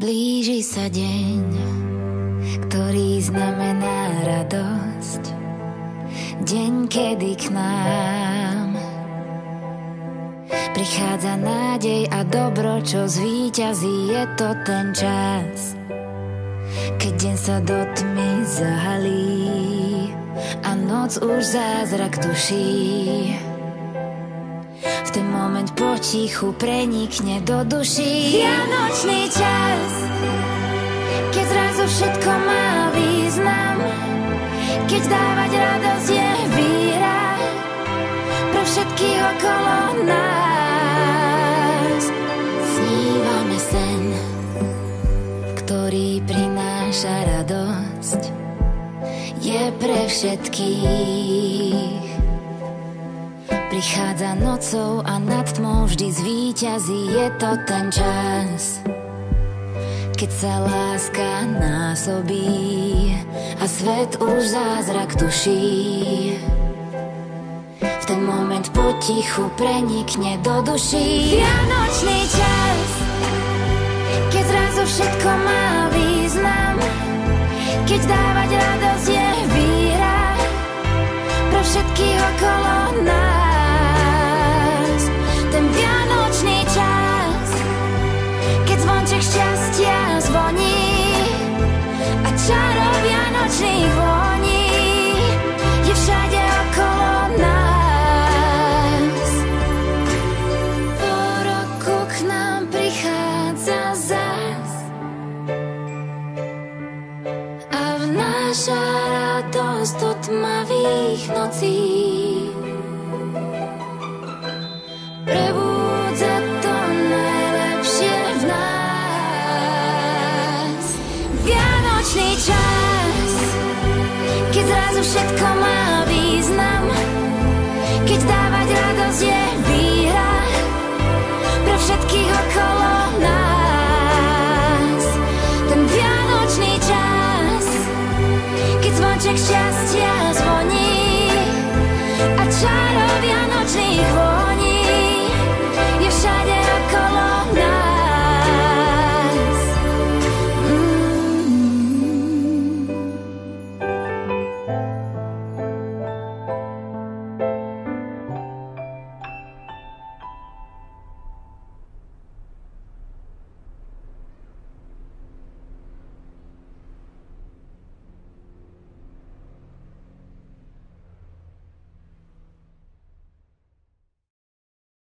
Blíži sa deň, ktorý znamená radosť. Deň, kedy k nám prichádza nádej a dobro, čo zvíťazí. Je to ten čas, keď deň sa do tmy zahalí a noc už zázrak tuší. V ten moment potichu prenikne do duší. Vianočný čas, keď zrazu všetko má význam, keď dávať radosť je víra pre všetkých okolo nás. Snívame sen, ktorý prináša radosť, je pre všetkých. Prichádza nocou a nad tmou vždy zvíťazí. Je to ten čas, keď sa láska násobí a svet už zázrak tuší. V ten moment potichu prenikne do duší. Vianočný čas, keď zrazu všetko má význam, keď dávať radosť je víra pre všetkých okolo nás. Ten vianočný čas, keď zvonček šťastia zvoní a čaro vianočných voní je všade okolo nás. Po roku k nám prichádza zas a vnáša radosť do tmavých nocí. Prebúdza to najlepšie v nás. Vianočný čas, keď zrazu všetko má význam, keď dá